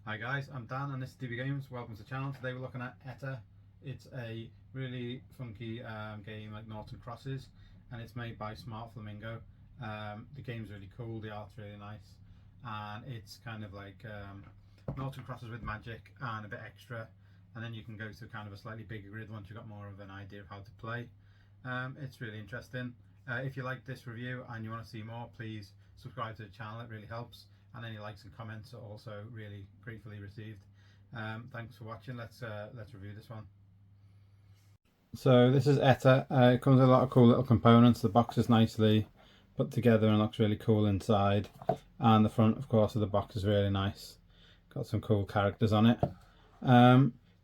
Hi guys, I'm Dan and this is DB Games. Welcome to the channel. Today we're looking at Eter. It's a really funky game like Naughts and Crosses, and it's made by Smart Flamingo. The game's really cool, the art's really nice, and it's kind of like Naughts and Crosses with magic and a bit extra, and then you can go to kind of a slightly bigger grid once you've got more of an idea of how to play. It's really interesting. If you like this review and you want to see more, please subscribe to the channel, it really helps. And any likes and comments are also really gratefully received. Thanks for watching. Let's review this one. So this is Eter. It comes with a lot of cool little components. The box is nicely put together and looks really cool inside. And the front, of course, of the box is really nice. Got some cool characters on it.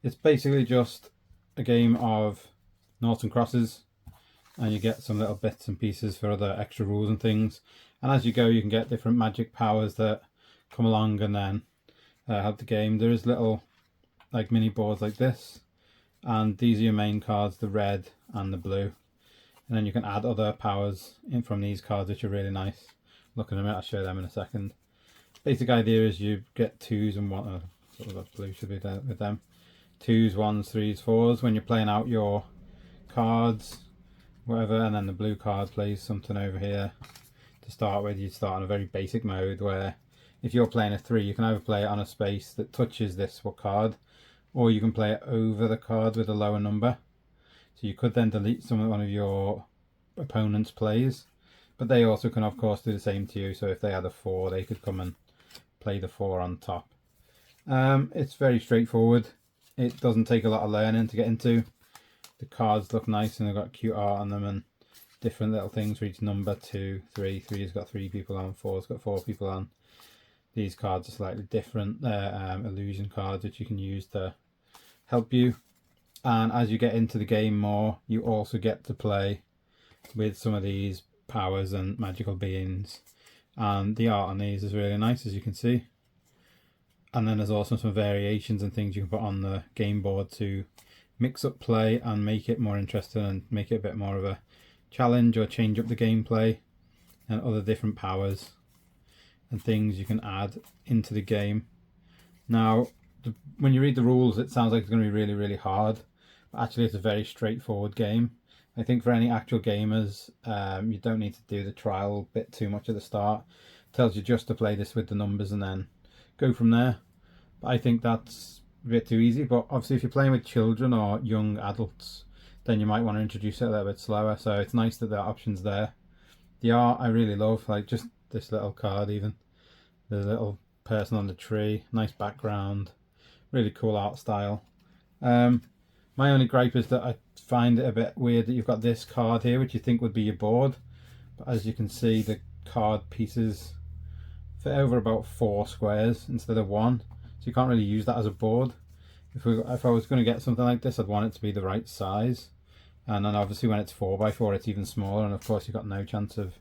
It's basically just a game of Naughts and Crosses, and you get some little bits and pieces for other extra rules and things. And as you go, you can get different magic powers that come along and then help the game. There is little like mini boards like this, and these are your main cards, the red and the blue. And then you can add other powers in from these cards, which are really nice. Look in a minute, I'll show them in a second. Basic idea is you get twos and one. Sort of that blue should be there with them. Twos, ones, threes, fours when you're playing out your cards, whatever, and then the blue card plays something over here. To start with, you'd start on a very basic mode where if you're playing a 3, you can either play it on a space that touches this card, or you can play it over the card with a lower number. So you could then delete one of your opponent's plays, but they also can of course do the same to you. So if they had a 4, they could come and play the 4 on top. It's very straightforward. It doesn't take a lot of learning to get into. The cards look nice and they've got cute art on them and different little things for each number. 2, 3, 3's got 3 people on, 4's got 4 people on. These cards are slightly different. They're illusion cards which you can use to help you. And as you get into the game more, you also get to play with some of these powers and magical beings. And the art on these is really nice, as you can see. And then there's also some variations and things you can put on the game board to mix up play and make it more interesting and make it a bit more of a challenge, or change up the gameplay, and other different powers and things you can add into the game. Now when you read the rules, it sounds like it's going to be really hard, but actually it's a very straightforward game. I think for any actual gamers, you don't need to do the trial bit too much at the start. It tells you just to play this with the numbers and then go from there. But I think that's a bit too easy. But obviously if you're playing with children or young adults, then you might want to introduce it a little bit slower. So it's nice that there are options there. The art I really love, like just this little card even. The little person on the tree, nice background, really cool art style. My only gripe is that I find it a bit weird that you've got this card here, which you think would be your board. But as you can see, the card pieces fit over about 4 squares instead of 1. So you can't really use that as a board. If I was going to get something like this, I'd want it to be the right size. And then obviously when it's 4x4, it's even smaller, and of course you've got no chance of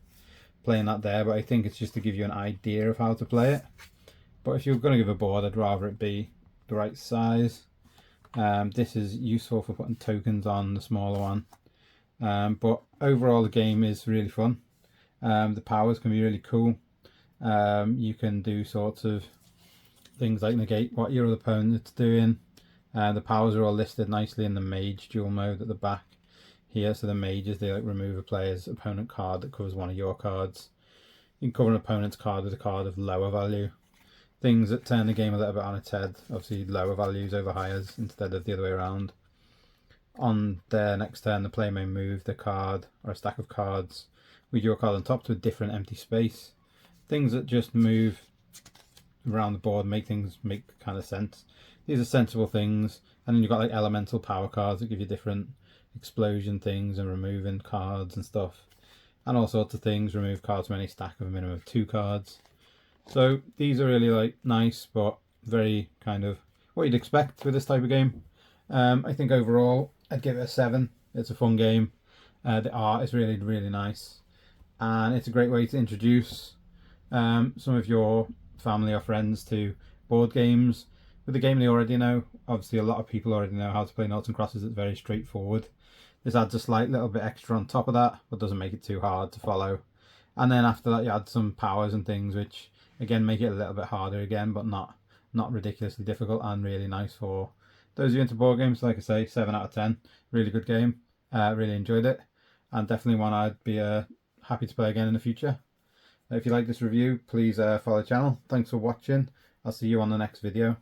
playing that there. But I think it's just to give you an idea of how to play it. But if you're going to give a board, I'd rather it be the right size. This is useful for putting tokens on the smaller one. But overall the game is really fun. The powers can be really cool. You can do sorts of things like negate what your other opponent's doing. The powers are all listed nicely in the mage dual mode at the back here. So the mages, they like remove a player's opponent card that covers one of your cards. You can cover an opponent's card with a card of lower value. Things that turn the game a little bit on its head. Obviously lower values over higher instead of the other way around. On their next turn, the player may move the card or a stack of cards with your card on top to a different empty space. Things that just move around the board, make things make kind of sense. These are sensible things. And then you've got like elemental power cards that give you different explosion things and removing cards and stuff, and all sorts of things. Remove cards from any stack of a minimum of 2 cards. So these are really like nice, but very kind of what you'd expect with this type of game. I think overall I'd give it a 7. It's a fun game. The art is really nice, and it's a great way to introduce some of your family or friends to board games with a game they already know. Obviously a lot of people already know how to play Naughts and Crosses. It's very straightforward. This adds a slight little bit extra on top of that, but doesn't make it too hard to follow. And then after that you add some powers and things which again make it a little bit harder again, but not not ridiculously difficult, and really nice for those of you into board games. Like I say, 7 out of 10. Really good game. Really enjoyed it, and definitely one I'd be happy to play again in the future. If you like this review, please follow the channel. Thanks for watching. I'll see you on the next video.